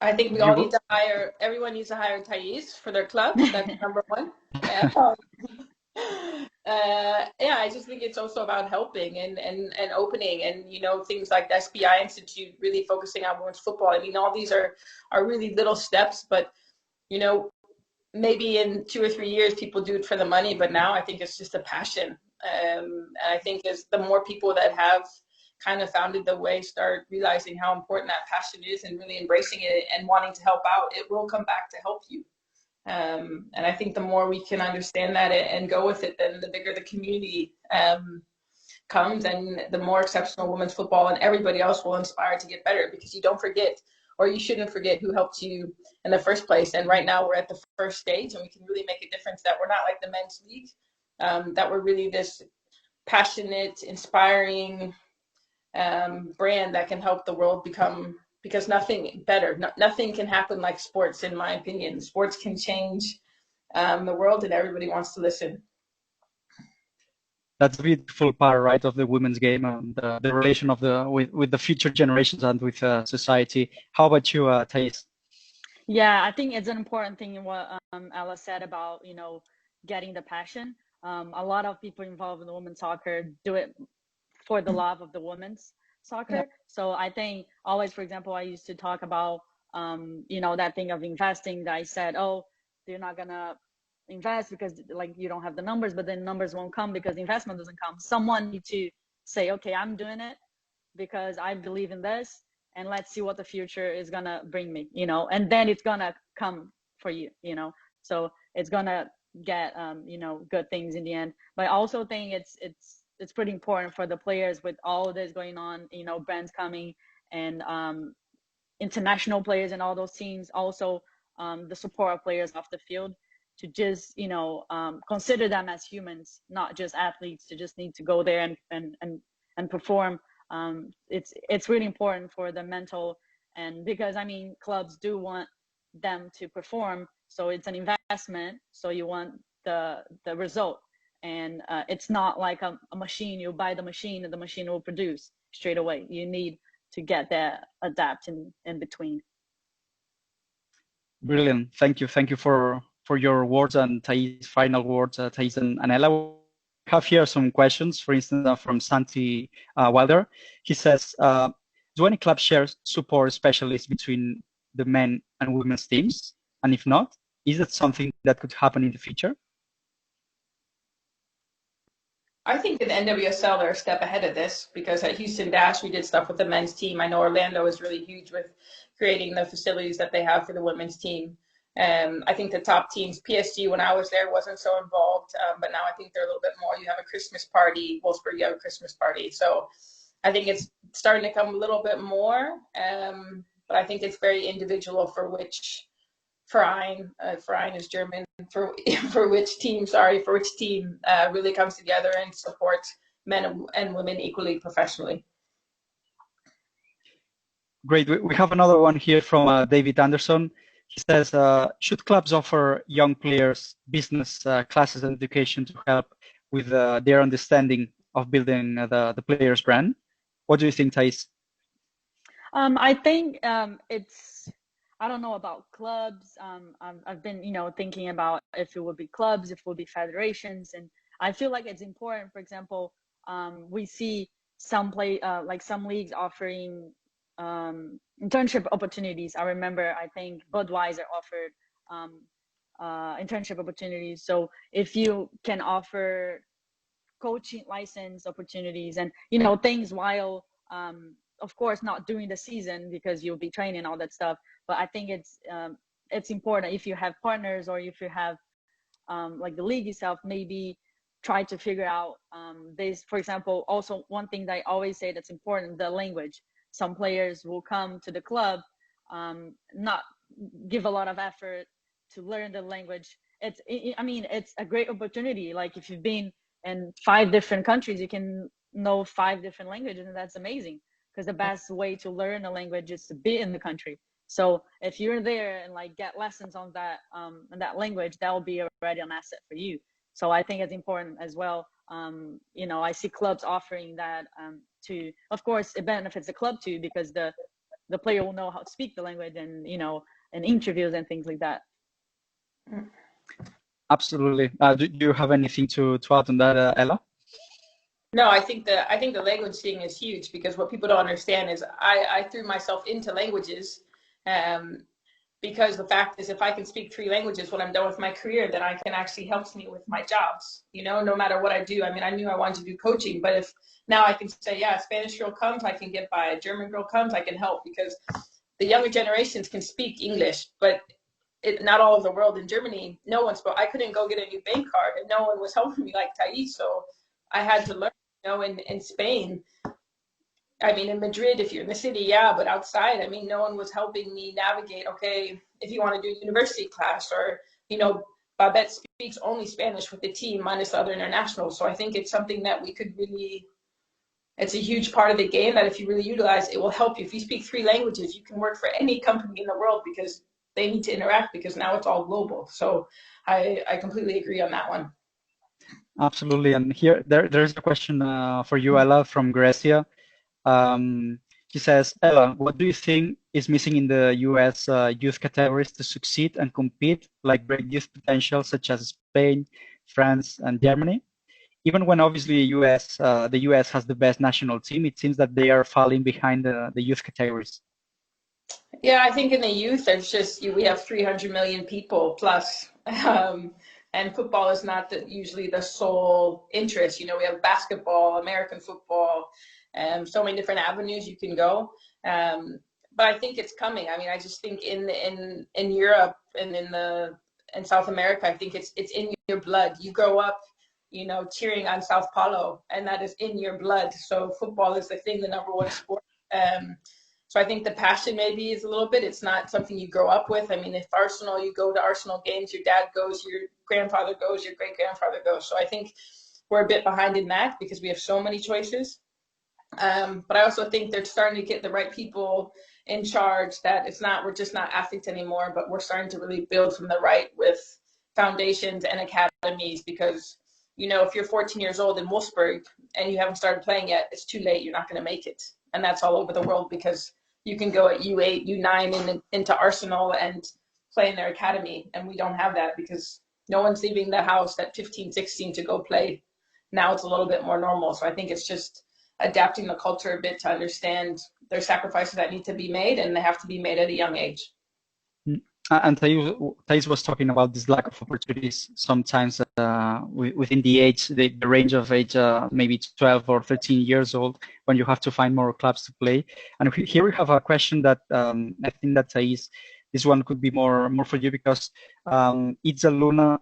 I think we all need to hire, everyone needs to hire Taís for their club. That's number one. Yeah, I just think it's also about helping and opening, and you know, things like the SBI Institute really focusing on women's football. I mean, all these are really little steps, but you know, maybe in 2 or 3 years people do it for the money, but now I think it's just a passion. And I think as the more people that have kind of founded the way start realizing how important that passion is and really embracing it and wanting to help out, it will come back to help you. And I think the more we can understand that and go with it, then the bigger the community comes, and the more exceptional women's football and everybody else will inspire to get better, because you don't forget, or you shouldn't forget, who helped you in the first place. And right now we're at the first stage, and we can really make a difference, that we're not like the men's league, that we're really this passionate, inspiring brand that can help the world become, because nothing can happen like sports, in my opinion. Sports can change the world, and everybody wants to listen. That's a beautiful part, right, of the women's game and the relation of with the future generations and with society. How about you, Taís? Yeah, I think it's an important thing in what Ella said about, you know, getting the passion. A lot of people involved in the women's soccer do it for the love of the women's soccer. Yeah. So I think always, for example, I used to talk about, you know, that thing of investing, that I said, oh, they're not gonna invest because like you don't have the numbers, but then numbers won't come because the investment doesn't come. Someone needs to say, okay, I'm doing it because I believe in this, and let's see what the future is gonna bring me, you know, and then it's gonna come for you, you know. So it's gonna get you know, good things in the end. But I also think it's pretty important for the players with all this going on, you know, brands coming and international players and all those teams, also the support of players off the field, to just, you know, consider them as humans, not just athletes, to just need to go there and perform. It's really important for the mental, and because I mean, clubs do want them to perform, so it's an investment, so you want the result. And it's not like a machine. You buy the machine and the machine will produce straight away. You need to get there, adapt in between. Brilliant. Thank you for your words, and Taís' final words, Taís and Ella. We have here some questions, for instance, from Santi Wilder. He says, do any clubs share support specialists between the men and women's teams? And if not, is that something that could happen in the future? I think in the NWSL they're a step ahead of this, because at Houston Dash we did stuff with the men's team. I know Orlando is really huge with creating the facilities that they have for the women's team. I think the top teams, PSG when I was there wasn't so involved, but now I think they're a little bit more. You have a Christmas party, Wolfsburg, you have a Christmas party. So I think it's starting to come a little bit more, but I think it's very individual for which Verein is German, for which team really comes together and supports men and women equally professionally. Great. We have another one here from David Anderson. He says, should clubs offer young players business classes and education to help with their understanding of building the player's brand? What do you think, Taís? I think I don't know about clubs. I've been, you know, thinking about if it would be clubs, if it would be federations, and I feel like it's important. For example, we see some leagues offering internship opportunities. I remember, I think Budweiser offered internship opportunities. So if you can offer coaching license opportunities and, you know, things while of course not during the season, because you'll be training, all that stuff, but I think it's important if you have partners, or if you have like the league itself, maybe try to figure out this. For example, also one thing that I always say that's important, the language. Some players will come to the club, not give a lot of effort to learn the language. I mean, it's a great opportunity. Like if you've been in 5 different countries, you can know 5 different languages, and that's amazing, because the best way to learn a language is to be in the country. So if you're there and like get lessons on that language, that will be already an asset for you. So I think it's important as well. You know, I see clubs offering that to, of course, it benefits the club too, because the player will know how to speak the language, and you know, in interviews and things like that. Absolutely. Do you have anything to add on that, Ella? No, I think the language thing is huge, because what people don't understand is I threw myself into languages, because the fact is, if I can speak 3 languages when I'm done with my career, then I can actually help me with my jobs, you know, no matter what I do. I mean, I knew I wanted to do coaching, but if now I can say, yeah, Spanish girl comes, I can get by, a German girl comes, I can help, because the younger generations can speak English, but not all of the world. In Germany, no one spoke. I couldn't go get a new bank card, and no one was helping me like Taís. So I had to learn, you know, in Spain. I mean, in Madrid, if you're in the city, yeah, but outside, I mean, no one was helping me navigate, okay, if you want to do a university class, or, you know, Babette speaks only Spanish with the team minus the other internationals. So I think it's something that we could really, it's a huge part of the game that if you really utilize, it will help you. If you speak 3 languages, you can work for any company in the world, because they need to interact, because now it's all global. So I completely agree on that one. Absolutely. And here, there's a question for you, Ella, from Grecia. He says, Ella, what do you think is missing in the US youth categories to succeed and compete like great youth potential, such as Spain, France, and Germany? Even when obviously the US has the best national team, it seems that they are falling behind the youth categories. Yeah, I think in the youth, there's just, we have 300 million people plus, and football is not usually the sole interest. You know, we have basketball, American football, so many different avenues you can go. But I think it's coming. I mean, I just think in Europe and in South America, I think it's in your blood. You grow up, you know, cheering on Sao Paulo, and that is in your blood. So football is the thing, the number one sport. So I think the passion maybe is a little bit, it's not something you grow up with. I mean, if Arsenal, you go to Arsenal games, your dad goes, your grandfather goes, your great-grandfather goes. So I think we're a bit behind in that, because we have so many choices. But I also think they're starting to get the right people in charge, that we're just not athletes anymore, but we're starting to really build from the right with foundations and academies. Because, you know, if you're 14 years old in Wolfsburg and you haven't started playing yet, it's too late. You're not going to make it. And that's all over the world, because you can go at U8, U9 into Arsenal and play in their academy. And we don't have that, because no one's leaving the house at 15, 16 to go play. Now it's a little bit more normal. So I think it's just adapting the culture a bit to understand there's sacrifices that need to be made, and they have to be made at a young age. And Taís was talking about this lack of opportunities sometimes within the range of age, maybe 12 or 13 years old, when you have to find more clubs to play. And here we have a question that I think that Taís, this one could be more for you, because Itza Luna,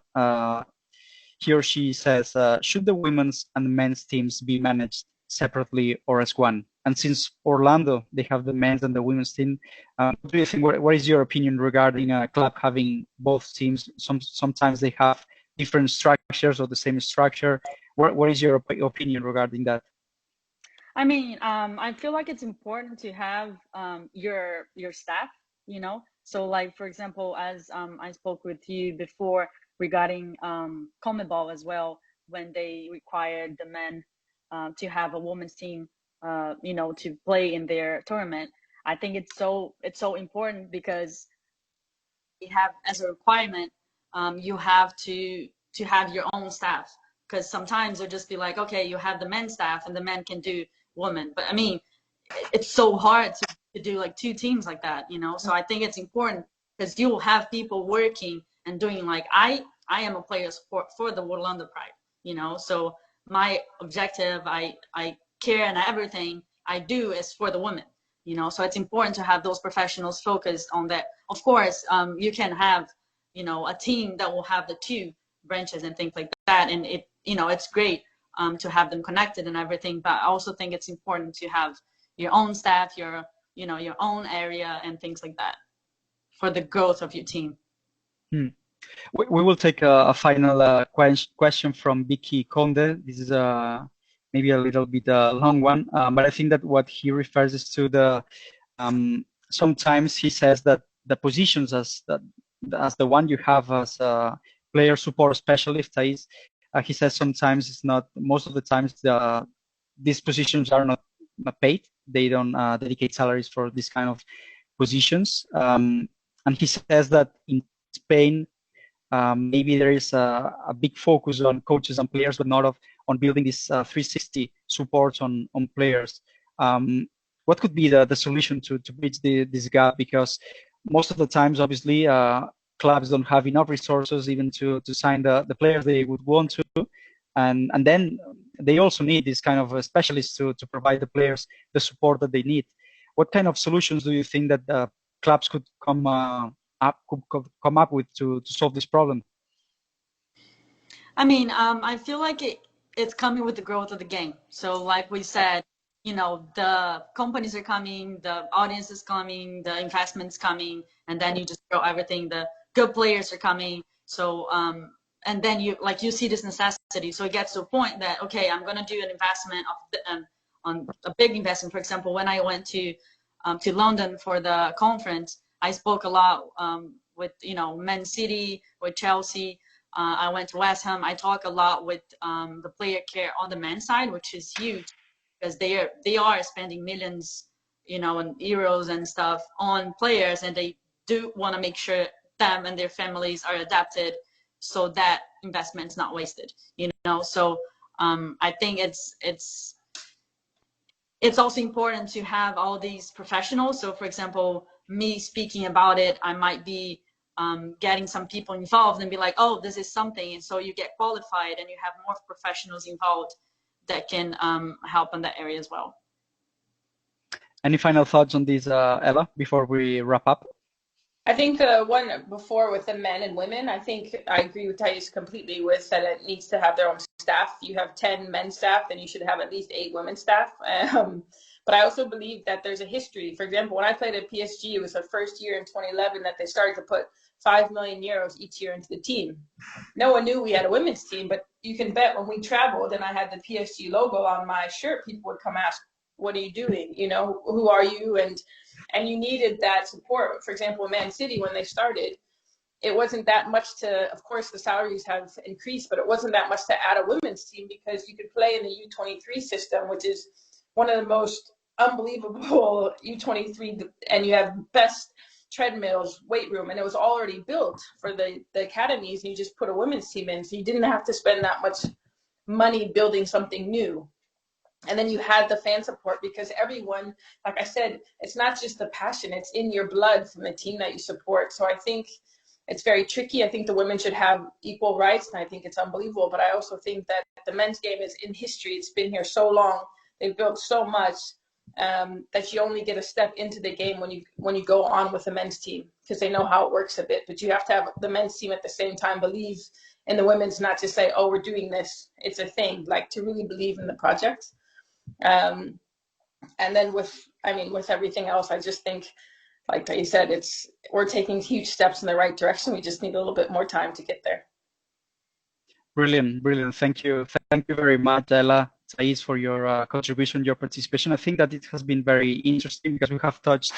he or she says, should the women's and men's teams be managed separately or as one? And since Orlando, they have the men's and the women's team, what do you think? What is your opinion regarding a club having both teams? Sometimes they have different structures or the same structure. What is your opinion regarding that? I mean, I feel like it's important to have your staff, you know. So, like, for example, as I spoke with you before regarding CONMEBOL as well, when they required the men to have a women's team, you know, to play in their tournament. I think it's so important, because you have, as a requirement, you have to have your own staff, because sometimes they'll just be like, okay, you have the men's staff and the men can do women. But I mean, it's so hard to do like 2 teams like that, you know. So I think it's important, because you will have people working and doing, like, I am a player for the Orlando Pride, you know. So my objective, I care, and everything I do is for the women, you know. So it's important to have those professionals focused on that. Of course, you can have, you know, a team that will have the 2 branches and things like that, and it it's great to have them connected and everything, but I also think it's important to have your own staff, your own area and things like that for the growth of your team. We will take a final question from Vicky Conde. This is maybe a little bit long one, but I think that what he refers is to the sometimes he says that the positions as the one you have as a player support specialist, Taís, he says sometimes it's not, most of the times these positions are not paid. They don't dedicate salaries for this kind of positions. And he says that in Spain, maybe there is a big focus on coaches and players, but not on building this 360 support on players. What could be the solution to bridge this gap? Because most of the times, obviously, clubs don't have enough resources even to sign the players they would want to, and then they also need this kind of specialists to provide the players the support that they need. What kind of solutions do you think that clubs could come up with to solve this problem? I mean, I feel like it's coming with the growth of the game. So like we said, the companies are coming, the audience is coming, the investment's coming, and then you just grow everything. The good players are coming. So, and then you see this necessity. So it gets to a point that, okay, I'm going to do an investment on a big investment. For example, when I went to London for the conference, I spoke a lot with, Man City, with Chelsea. I went to West Ham. I talk a lot with the player care on the men's side, which is huge because they are spending millions, and euros and stuff on players, and they do want to make sure them and their families are adapted so that investment's not wasted, So I think it's also important to have all these professionals. So for example, me speaking about it, I might be getting some people involved and be like, oh, this is something. And so you get qualified and you have more professionals involved that can help in that area as well. Any final thoughts on this, Ella, before we wrap up? I think the one before with the men and women, I think I agree with Taís completely with that it needs to have their own staff. You have 10 men's staff, then you should have at least 8 women's staff. But I also believe that there's a history. For example, when I played at PSG, it was the first year in 2011 that they started to put 5 million euros each year into the team. No one knew we had a women's team, but you can bet when we traveled and I had the PSG logo on my shirt, people would come ask, what are you doing? Who are you? And you needed that support. For example, Man City, when they started, it wasn't that much of course, the salaries have increased, but it wasn't that much to add a women's team because you could play in the U23 system, which is one of the most unbelievable U23, and you have best treadmills, weight room, and it was already built for the academies, and you just put a women's team in, so you didn't have to spend that much money building something new. And then you had the fan support because everyone, like I said, it's not just the passion, it's in your blood from the team that you support. So I think it's very tricky. I think the women should have equal rights, and I think it's unbelievable. But I also think that the men's game is in history. It's been here so long. They've built so much that you only get a step into the game when you go on with the men's team because they know how it works a bit. But you have to have the men's team at the same time believe in the women's, not just say, oh, we're doing this. It's a thing, like to really believe in the project. And then with everything else, I just think, like you said, we're taking huge steps in the right direction. We just need a little bit more time to get there. Brilliant. Thank you very much, Ella, Taís, for your contribution, your participation. I think that it has been very interesting because we have touched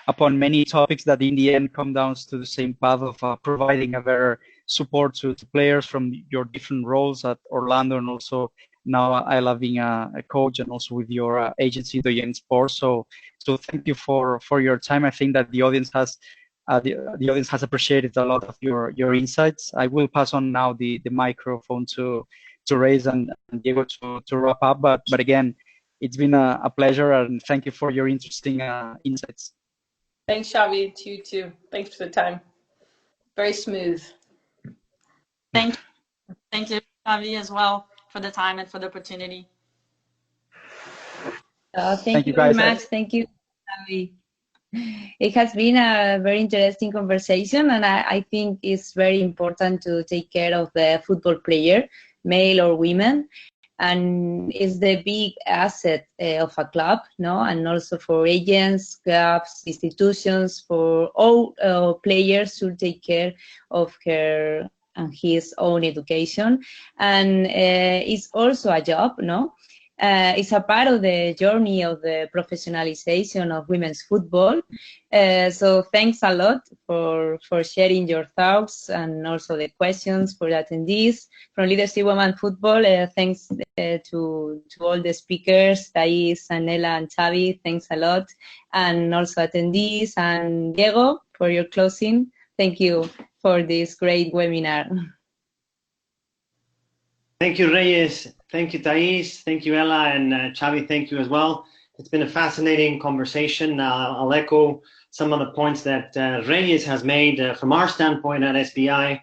upon many topics that in the end come down to the same path of providing a better support to players from your different roles at Orlando, and also now Ella being a coach, and also with your agency, Doyenne Sports. So thank you for your time. I think that the audience has appreciated a lot of your insights. I will pass on now the microphone to Reyes and Diego to wrap up. But again, it's been a pleasure, and thank you for your interesting insights. Thanks, Xavi. To you too. Thanks for the time. Very smooth. Thank you, Xavi, as well, for the time and for the opportunity. Thank you very much. Thank you, Xavi. It has been a very interesting conversation, and I think it's very important to take care of the football player male or women, and is the big asset of a club, no? And also for agents, clubs, institutions, for all players to take care of her and his own education. And it's also a job, no? It's a part of the journey of the professionalization of women's football. So thanks a lot for sharing your thoughts and also the questions for the attendees. From Leadership Women Football, thanks to all the speakers, Taís, Anela, and Xavi, thanks a lot. And also attendees, and Diego, for your closing. Thank you for this great webinar. Thank you, Reyes. Thank you, Taís. Thank you, Ella, and Xavi, thank you as well. It's been a fascinating conversation. I'll echo some of the points that Reyes has made. From our standpoint at SBI,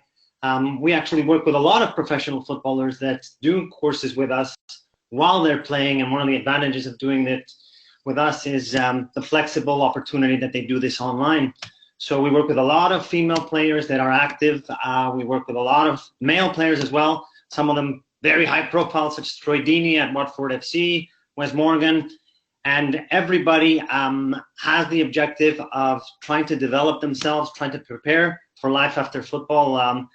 we actually work with a lot of professional footballers that do courses with us while they're playing, and one of the advantages of doing it with us is the flexible opportunity that they do this online. So we work with a lot of female players that are active. We work with a lot of male players as well, some of them very high profile, such as Troy Deeney at Watford FC, Wes Morgan, and everybody has the objective of trying to develop themselves, trying to prepare for life after football.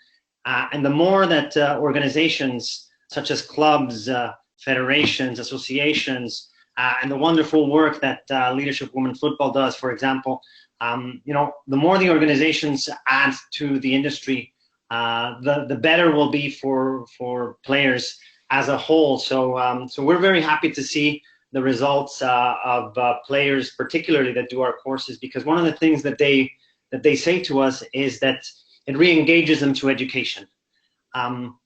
And the more that organizations such as clubs, federations, associations, and the wonderful work that Leadership Women Football does, for example, the more the organizations add to the industry, the better will be for players as a whole. So we're very happy to see the results of players, particularly that do our courses, because one of the things that they say to us is that it re-engages them to education.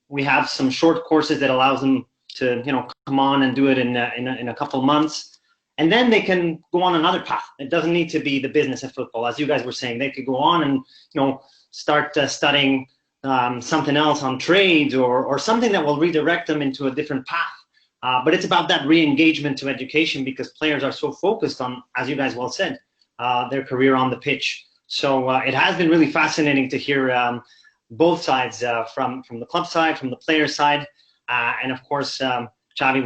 We have some short courses that allows them to come on and do it in a couple months, and then they can go on another path. It doesn't need to be the business of football, as you guys were saying. They could go on and start studying something else on trades or something that will redirect them into a different path. But it's about that re-engagement to education, because players are so focused on, as you guys well said, their career on the pitch. So it has been really fascinating to hear both sides, from the club side, from the player side, and of course, Xavi